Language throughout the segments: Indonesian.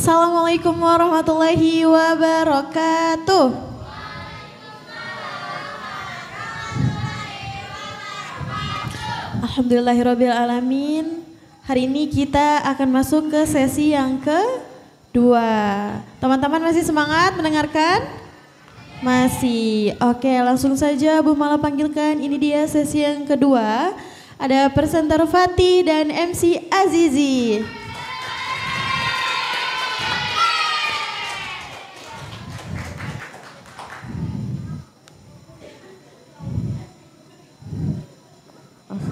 Assalamualaikum warahmatullahi wabarakatuh. Alhamdulillahirabbil alamin. Hari ini kita akan masuk ke sesi yang kedua. Teman-teman masih semangat mendengarkan? Masih. Oke, langsung saja Bu Mala panggilkan. Ini dia sesi yang kedua. Ada presenter Fatih dan MC Azizi.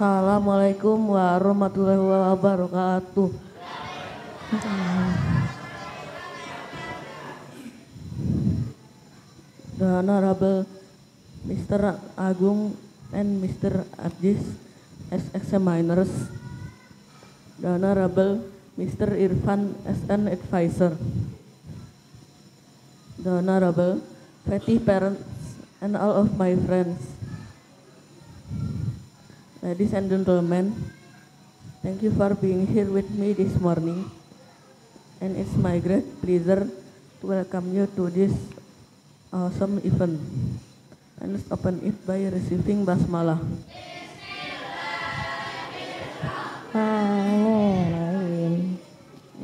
Assalamualaikum warahmatullahi wabarakatuh. The Honorable Mr. Agung and Mr. Aziz as examiners. The Honorable Mr. Irfan as an advisor. The Honorable Fatih parents and all of my friends. Ladies and gentlemen, thank you for being here with me this morning, and it's my great pleasure to welcome you to this awesome event. And let's open it by receiving basmalah.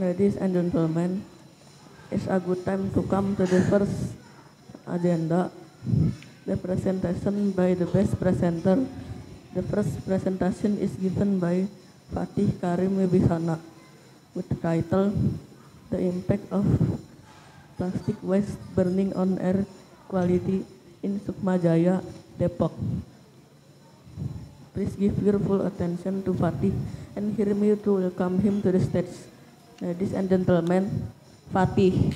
Ladies and gentlemen, it's a good time to come to the first agenda, the presentation by the best presenter. The first presentation is given by Fatih Karim Wibisana with the title The Impact of Plastic Waste Burning on Air Quality in Sukma Jaya, Depok. Please give your full attention to Fatih and hear me to welcome him to the stage. Ladies and gentlemen, Fatih.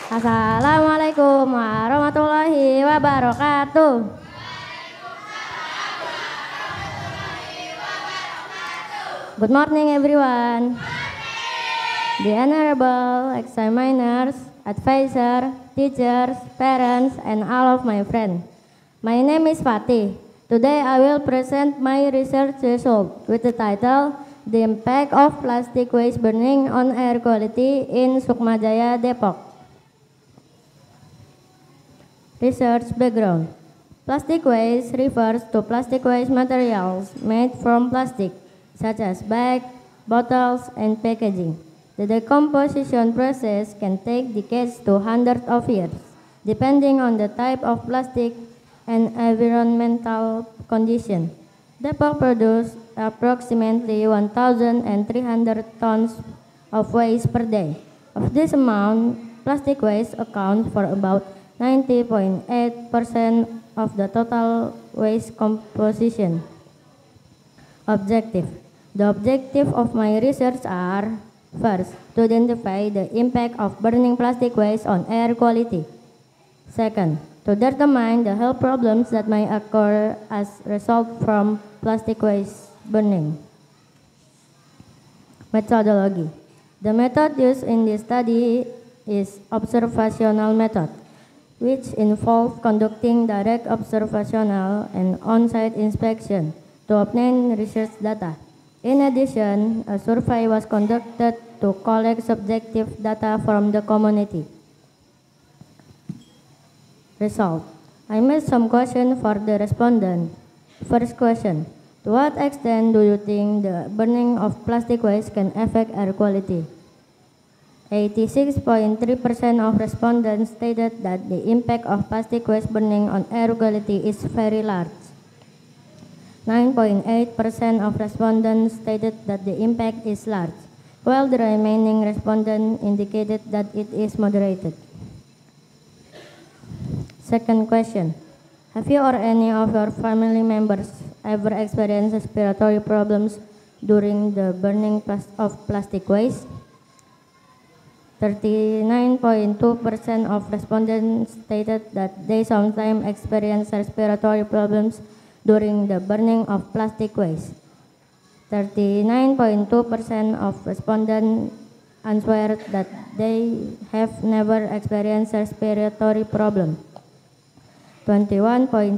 Assalamualaikum warahmatullahi wabarakatuh. Good morning everyone. The honorable examiners, advisor, teachers, parents, and all of my friends. My name is Fatih. Today I will present my research result with the title The Impact of Plastic Waste Burning on Air Quality in Sukma Jaya, Depok. Research background. Plastic waste refers to plastic waste materials made from plastic, such as bags, bottles, and packaging. The decomposition process can take decades to hundreds of years, depending on the type of plastic and environmental condition. Depok produces approximately 1,300 tons of waste per day. Of this amount, plastic waste accounts for about 90.8% of the total waste composition. Objective. The objective of my research are: first, to identify the impact of burning plastic waste on air quality. Second, to determine the health problems that may occur as a result from plastic waste burning. Methodology. The method used in this study is observational method, which involve conducting direct observational and on-site inspection to obtain research data. In addition, a survey was conducted to collect subjective data from the community. Result. I made some questions for the respondent. First question. To what extent do you think the burning of plastic waste can affect air quality? 86.3% of respondents stated that the impact of plastic waste burning on air quality is very large. 9.8% of respondents stated that the impact is large, while the remaining respondents indicated that it is moderated. Second question. Have you or any of your family members ever experienced respiratory problems during the burning of plastic waste? 39.2% of respondents stated that they sometimes experience respiratory problems during the burning of plastic waste. 39.2% of respondents answered that they have never experienced respiratory problem. 21.6%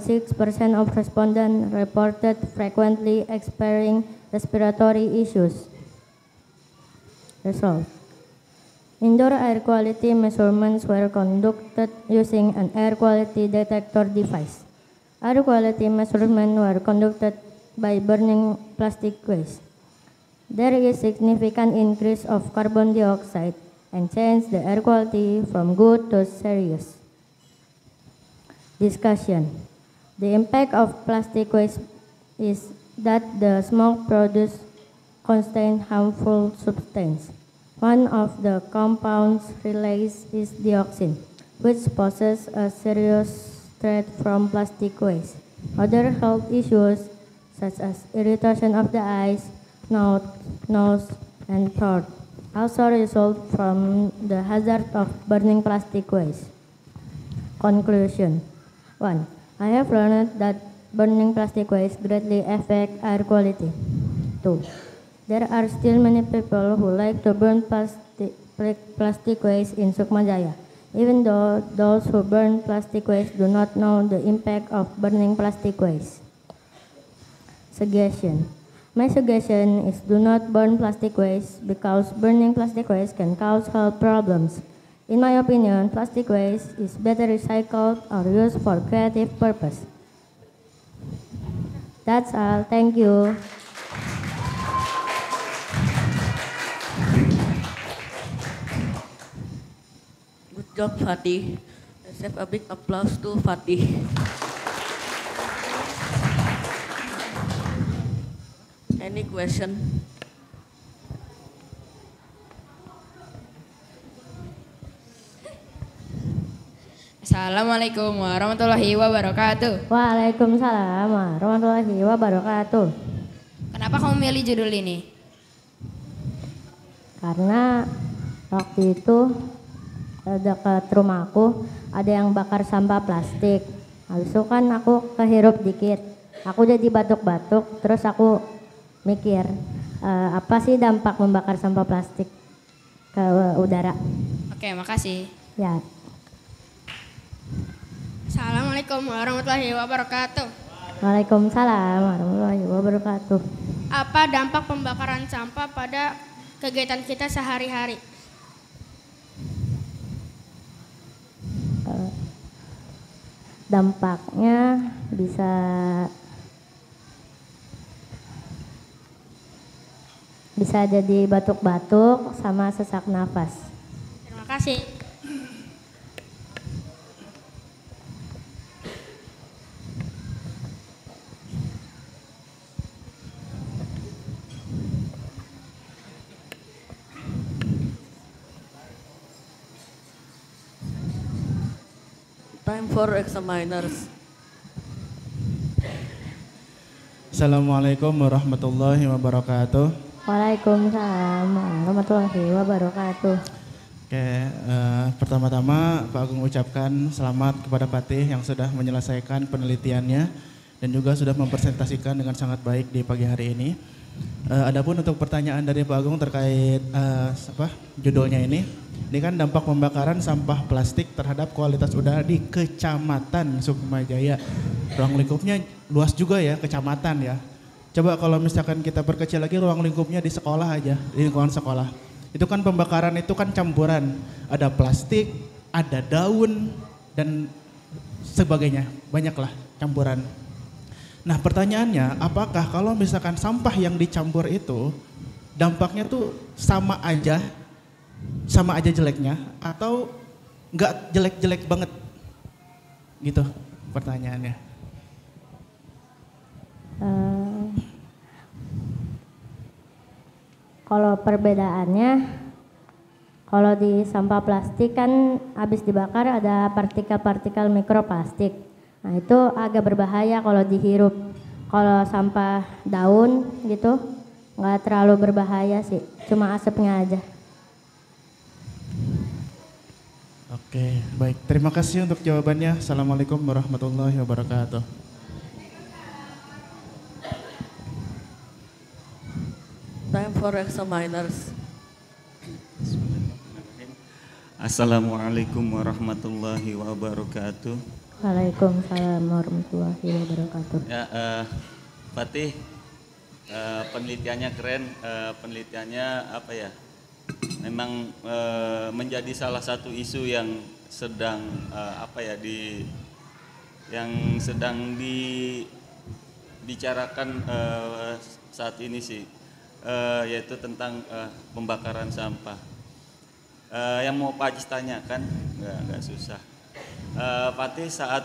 of respondents reported frequently experiencing respiratory issues. results. Indoor air quality measurements were conducted using an air quality detector device. Air quality measurements were conducted by burning plastic waste. There is significant increase of carbon dioxide and change the air quality from good to serious. Discussion. The impact of plastic waste is that the smoke produced contains harmful substances. One of the compounds released is dioxin, which poses a serious threat from plastic waste. Other health issues, such as irritation of the eyes, nose, and throat, also result from the hazard of burning plastic waste. Conclusion. 1. I have learned that burning plastic waste greatly affects air quality. 2. There are still many people who like to burn plastic waste in Sukma Jaya, even though those who burn plastic waste do not know the impact of burning plastic waste. Suggestion. My suggestion is do not burn plastic waste because burning plastic waste can cause health problems. In my opinion, plastic waste is better recycled or used for creative purpose. That's all. Thank you. Good job, Fatih. Let's have a big applause to Fatih. Any question? Assalamualaikum warahmatullahi wabarakatuh. Waalaikumsalam warahmatullahi wabarakatuh. Kenapa kamu milih judul ini? Karena waktu itu dekat rumahku ada yang bakar sampah plastik. Habis itu kan aku kehirup dikit. Aku jadi batuk-batuk, terus aku mikir apa sih dampak membakar sampah plastik ke udara. Oke, makasih. Ya. Assalamualaikum warahmatullahi wabarakatuh. Waalaikumsalam warahmatullahi wabarakatuh. Apa dampak pembakaran sampah pada kegiatan kita sehari-hari? Dampaknya bisa jadi batuk-batuk sama sesak nafas. Terima kasih. Time for examiners. Assalamualaikum warahmatullahi wabarakatuh. Waalaikumsalam warahmatullahi wabarakatuh. Oke, pertama-tama Pak Agung ucapkan selamat kepada Fatih yang sudah menyelesaikan penelitiannya dan juga sudah mempresentasikan dengan sangat baik di pagi hari ini. Adapun untuk pertanyaan dari Pak Agung terkait judulnya ini kan dampak pembakaran sampah plastik terhadap kualitas udara di Kecamatan Sukma Jaya. Ruang lingkupnya luas juga ya, kecamatan ya. Coba kalau misalkan kita perkecil lagi ruang lingkupnya di sekolah aja, di lingkungan sekolah. Itu kan pembakaran itu kan campuran, ada plastik, ada daun dan sebagainya, banyaklah campuran. Nah pertanyaannya, apakah kalau misalkan sampah yang dicampur itu dampaknya tuh sama aja jeleknya atau nggak jelek-jelek banget? Gitu pertanyaannya. Kalau perbedaannya, kalau di sampah plastik kan habis dibakar ada partikel-partikel mikroplastik. Nah itu agak berbahaya kalau dihirup. Kalau sampah daun gitu nggak terlalu berbahaya sih, cuma asapnya aja. Oke, baik. Terima kasih untuk jawabannya. Assalamualaikum warahmatullahi wabarakatuh. Time for examiners. Assalamualaikum warahmatullahi wabarakatuh. Waalaikumsalam warahmatullahi wabarakatuh. Ya, Fatih, penelitiannya keren. Penelitiannya apa ya? memang menjadi salah satu isu yang sedang yang sedang dibicarakan saat ini sih, yaitu tentang pembakaran sampah. Yang mau Pak Ajis tanyakan, nggak susah. Fatih saat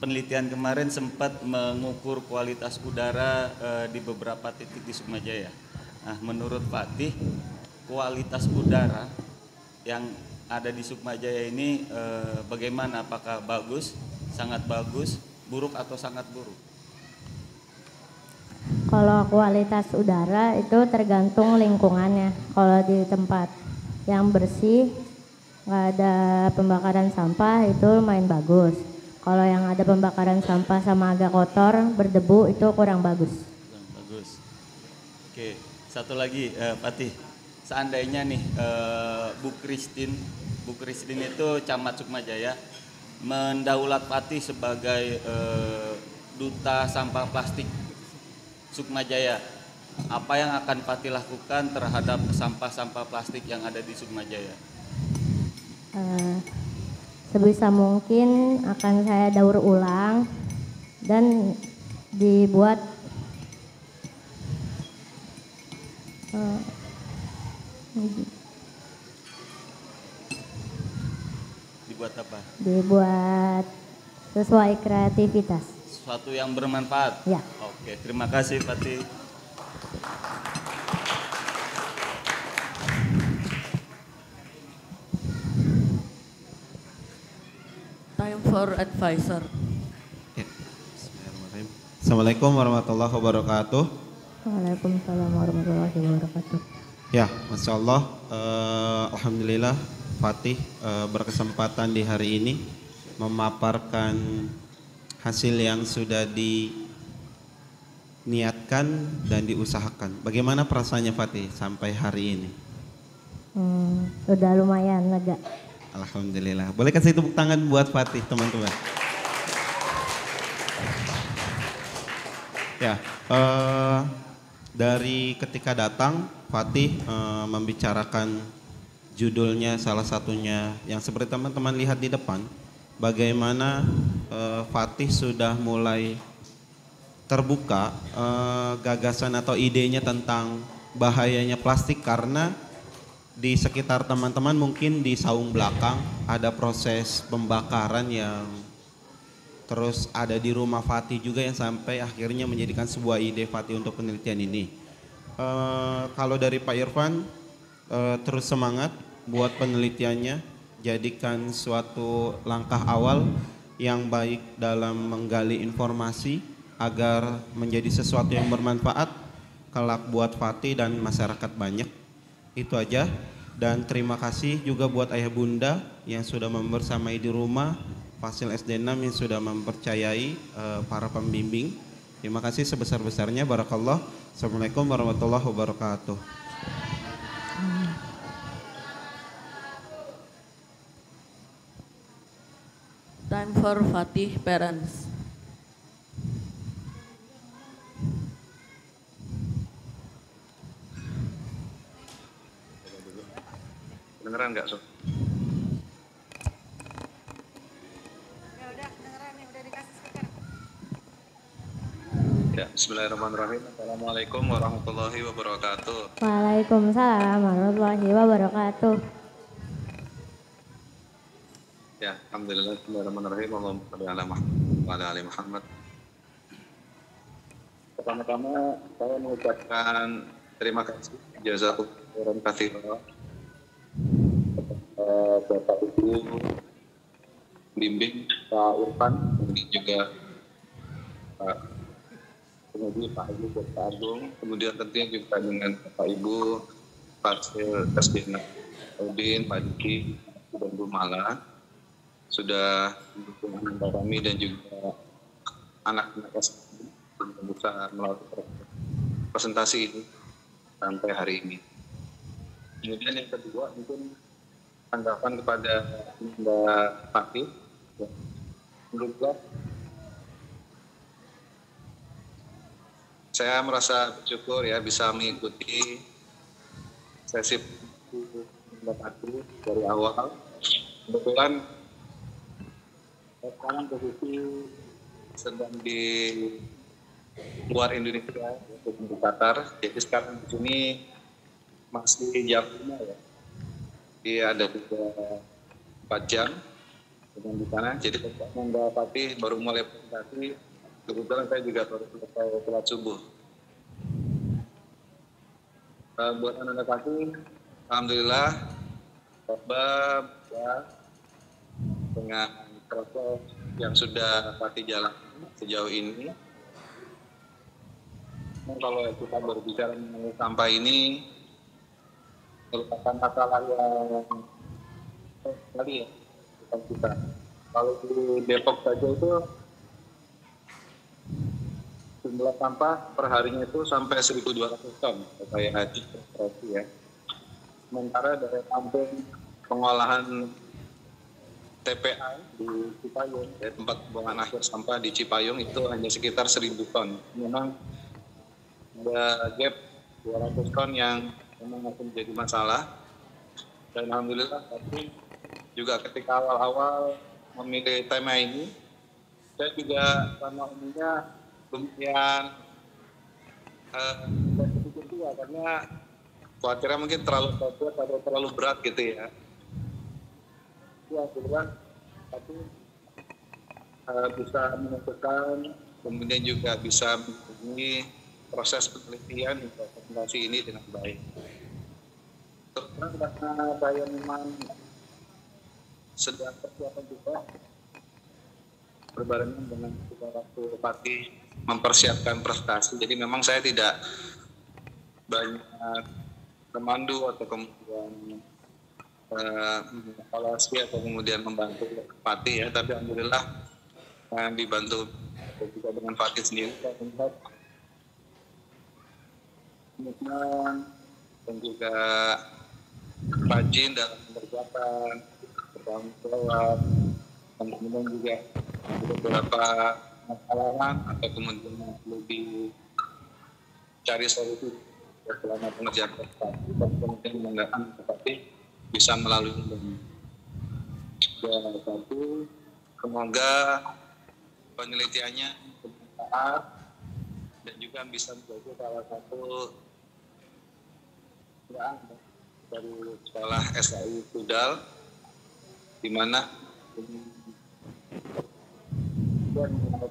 penelitian kemarin sempat mengukur kualitas udara di beberapa titik di Sukmajaya. Nah, menurut Fatih, kualitas udara yang ada di Sukmajaya ini bagaimana? Apakah bagus, sangat bagus, buruk atau sangat buruk? Kalau kualitas udara itu tergantung lingkungannya. Kalau di tempat yang bersih, nggak ada pembakaran sampah, itu lumayan bagus. Kalau yang ada pembakaran sampah sama agak kotor, berdebu, itu kurang bagus. Kurang bagus. Oke, satu lagi Fatih. Seandainya nih Bu Christine itu Camat Sukmajaya mendaulat Fatih sebagai duta sampah plastik Sukmajaya, apa yang akan Fatih lakukan terhadap sampah-sampah plastik yang ada di Sukmajaya? Sebisa mungkin akan saya daur ulang dan dibuat Dibuat apa? Dibuat sesuai kreativitas. Sesuatu yang bermanfaat? Ya. Oke, terima kasih Fatih. Time for advisor. Ya. Bismillahirrahmanirrahim. Assalamualaikum warahmatullahi wabarakatuh. Waalaikumsalam warahmatullahi wabarakatuh. Ya, Masya Allah, Alhamdulillah Fatih berkesempatan di hari ini memaparkan hasil yang sudah diniatkan dan diusahakan. Bagaimana perasaannya Fatih sampai hari ini? Udah lumayan lega. Alhamdulillah. Boleh kasih tepuk tangan buat Fatih, teman-teman. Ya, dari ketika datang Fatih membicarakan judulnya, salah satunya yang seperti teman-teman lihat di depan, bagaimana Fatih sudah mulai terbuka gagasan atau idenya tentang bahayanya plastik, karena di sekitar teman-teman mungkin di saung belakang ada proses pembakaran yang terus ada di rumah Fatih juga yang sampai akhirnya menjadikan sebuah ide Fatih untuk penelitian ini. Kalau dari Pak Irfan, terus semangat buat penelitiannya, jadikan suatu langkah awal yang baik dalam menggali informasi agar menjadi sesuatu yang bermanfaat kelak buat Fatih dan masyarakat banyak. Itu aja, dan terima kasih juga buat ayah bunda yang sudah membersamai di rumah, Fasil SD 6 yang sudah mempercayai para pembimbing. Terima kasih sebesar-besarnya. Barakallah. Assalamualaikum warahmatullahi wabarakatuh. Time for Fatih parents. Kedengeran nggak, Sob? Ya, bismillahirrahmanirrahim. Assalamualaikum warahmatullahi wabarakatuh. Waalaikumsalam warahmatullahi wabarakatuh. Ya, alhamdulillah, bismillahirrahmanirrahim. Allahumma shalli ala Muhammad wa ala ali Muhammad. Pertama-tama saya mengucapkan terima kasih jazakumullahu khairan katsiran Bapak Ibu bimbing Pak Irfan, kemudian juga Pak Pak Ibu Bapak Agung, kemudian tentunya juga dengan Bapak Ibu Fasil SD Udin, Pak Diki dan Bu Mala sudah mendukung anak kami dan juga anak-anak SD untuk bisa melakukan presentasi ini sampai hari ini. Kemudian yang kedua mungkin tanggapan kepada Mbak Fatih. Menurut saya merasa bersyukur ya bisa mengikuti sesi mendapati dari awal. Kebetulan sekarang posisi sedang di luar Indonesia, yaitu di Qatar. Jadi sekarang di sini masih jam 5 ya. Dia ada 4 jam dengan di sana. Jadi mendapati baru mulai presentasi. Kebetulan saya juga baru selesai sholat subuh. Buat anak-anak Fatih, alhamdulillah, Bapak ya, dengan proses yang sudah Fatih jalan sejauh ini. Kalau kita berbicara mengenai sampah ini merupakan masalah yang sekali ya bukan kita. Kalau di Depok saja itu jumlah sampah perharinya itu sampai 1.200 ton kayak haji berarti ya. Sementara dari kampung pengolahan TPA di Cipayung, ya, tempat pembuangan akhir sampah di Cipayung itu hanya sekitar 1.000 ton. Memang ada gap 200 ton yang memang masih menjadi masalah. Dan alhamdulillah tapi juga ketika awal-awal memilih tema ini, saya juga sama umumnya kemudian berpikir juga karena khawatirnya mungkin terlalu berat atau terlalu berat gitu ya. Ya alhamdulillah tapi bisa menentukan kemudian juga bisa menghubungi proses penelitian presentasi ini dengan baik. Terus karena saya memang sedang persiapan juga berbarengan dengan waktu Fatih mempersiapkan presentasi. Jadi memang saya tidak banyak memandu atau kemudian evaluasi atau kemudian membantu Fatih ya. Tapi alhamdulillah dibantu juga dengan Fatih sendiri. Saya melihat komitmen dan juga rajin dalam mengerjakan bertanggung jawab dan kemudian juga beberapa masalah atau kemudian perlu dicari solusi selama pengerjaan prestasi dan kemudian menggunakan seperti bisa melalui ini. Dan satu, semoga penelitiannya bermanfaat dan juga bisa menjadi salah satu dari sekolah SAI Sudal, di mana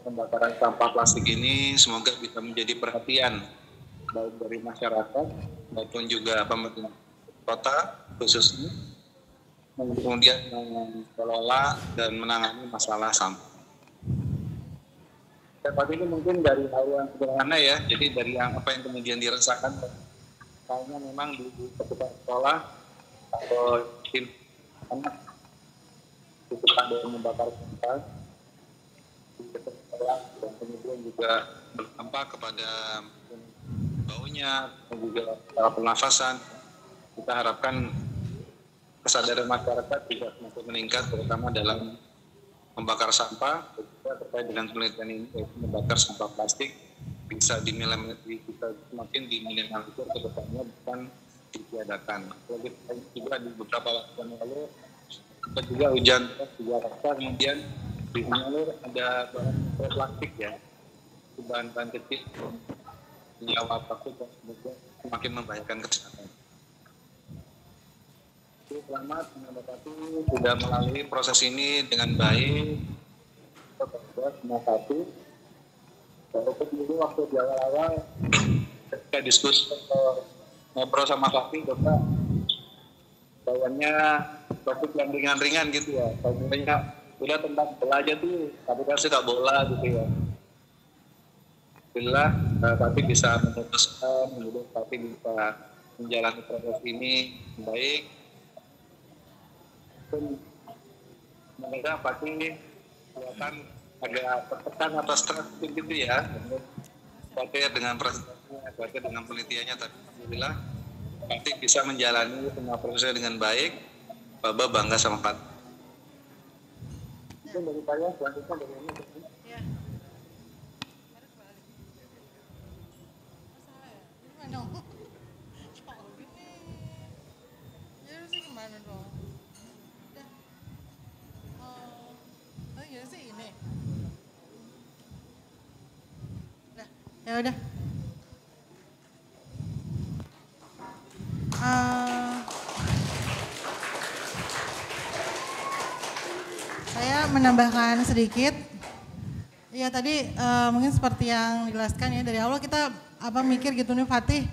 pembakaran sampah plastik ini semoga bisa menjadi perhatian baik dari masyarakat maupun juga pemerintah kota khususnya, kemudian mengelola dan menangani masalah sampah. Tapi ini mungkin dari hal yang sederhana ya, jadi dari apa yang kemudian dirasakan, kayaknya memang di sekolah atau tim anak itu ada yang membakar sampah di sekolah dan kemudian juga berdampak kepada baunya dan juga pernafasan. Kita harapkan kesadaran masyarakat juga semakin meningkat, terutama dalam membakar sampah, juga terkait dengan penelitian ini, yaitu membakar sampah plastik bisa semakin diminimalisir ke depannya, bukan ditiadakan. Kita juga di beberapa waktu yang lalu kita juga hujan di Jakarta, kemudian di Manado ada bahan plastik ya, bahan-bahan kecil nyawa plastik dan kemudian semakin membahayakan kesehatan. Selamat mendapati sudah melalui proses ini dengan baik. Semua satu. Walaupun dulu waktu di awal-awal ketika diskusi ngobrol sama Fatih, Bapak bawaannya topik yang ringan-ringan gitu ya. Topiknya udah tentang bola aja tuh, tapi kan suka bola gitu ya. Alhamdulillah Fatih bisa memutuskan, kemudian Fatih bisa menjalani proses ini baik. Mereka Fatih kelihatan agak tertekan atau stres gitu ya. Fatih dengan presentasinya, Fatih dengan penelitiannya, tapi alhamdulillah Fatih bisa menjalani semua prosesnya dengan baik. Baba bangga sama Fatih. Itu dari saya, selanjutnya dari ini. Ya udah. Saya menambahkan sedikit. Ya tadi mungkin seperti yang dijelaskan ya, dari awal kita mikir gitu nih Fatih,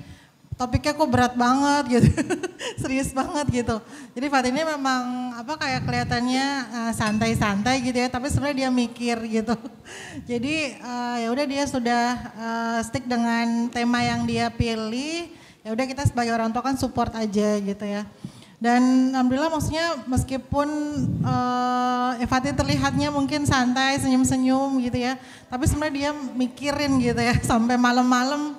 topiknya kok berat banget gitu, serius banget gitu. Jadi Fatih ini memang kayak kelihatannya santai-santai gitu ya, tapi sebenarnya dia mikir gitu. Jadi ya udah dia sudah stick dengan tema yang dia pilih. Ya udah kita sebagai orang tua kan support aja gitu ya. Dan alhamdulillah maksudnya meskipun Fatih terlihatnya mungkin santai, senyum-senyum gitu ya, tapi sebenarnya dia mikirin gitu ya sampai malam-malam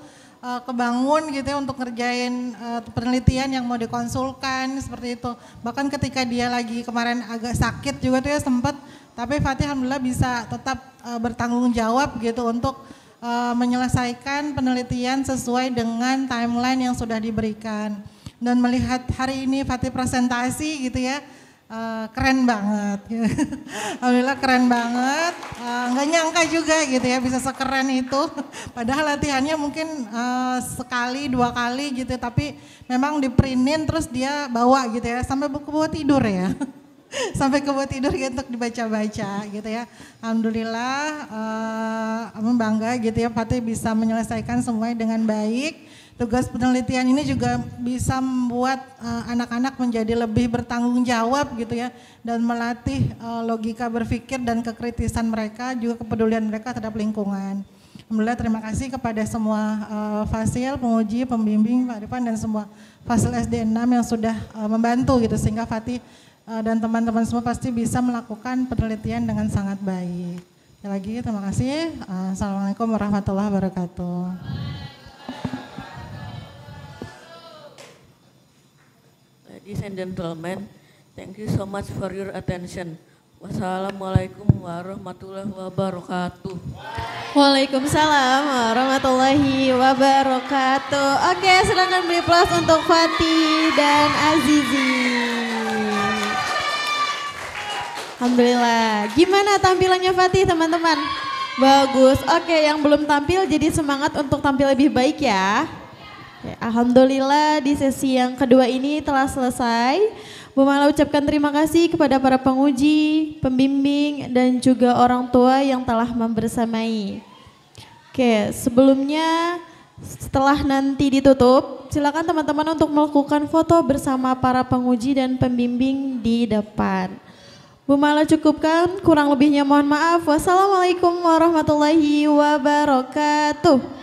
kebangun gitu ya untuk ngerjain penelitian yang mau dikonsulkan seperti itu. Bahkan ketika dia lagi kemarin agak sakit juga tuh ya sempat, tapi Fatih alhamdulillah bisa tetap bertanggung jawab gitu untuk menyelesaikan penelitian sesuai dengan timeline yang sudah diberikan. Dan melihat hari ini Fatih presentasi gitu ya, keren banget. Alhamdulillah keren banget, nggak nyangka juga gitu ya bisa sekeren itu. Padahal latihannya mungkin sekali, 2 kali gitu, tapi memang diprintin terus dia bawa gitu ya, sampai ke bawah tidur ya. Sampai ke bawah tidur gitu untuk dibaca-baca gitu ya. Alhamdulillah bangga gitu ya Fatih bisa menyelesaikan semuanya dengan baik. Tugas penelitian ini juga bisa membuat anak-anak menjadi lebih bertanggung jawab gitu ya, dan melatih logika berpikir dan kekritisan mereka, juga kepedulian mereka terhadap lingkungan. Alhamdulillah terima kasih kepada semua fasil, penguji, pembimbing, Pak Rifan dan semua fasil SD 6 yang sudah membantu gitu sehingga Fatih dan teman-teman semua pasti bisa melakukan penelitian dengan sangat baik. Sekali lagi terima kasih. Assalamualaikum warahmatullahi wabarakatuh. Ladies and gentlemen, thank you so much for your attention. Wassalamualaikum warahmatullahi wabarakatuh. Waalaikumsalam warahmatullahi wabarakatuh. Oke, silakan beri plus untuk Fatih dan Azizi. Alhamdulillah. Gimana tampilannya Fatih teman-teman? Bagus. Oke, yang belum tampil jadi semangat untuk tampil lebih baik ya. Alhamdulillah di sesi yang kedua ini telah selesai. Bu Mala ucapkan terima kasih kepada para penguji, pembimbing, dan juga orang tua yang telah membersamai. Oke, sebelumnya setelah nanti ditutup, silakan teman-teman untuk melakukan foto bersama para penguji dan pembimbing di depan. Bu Mala cukupkan, kurang lebihnya mohon maaf. Wassalamualaikum warahmatullahi wabarakatuh.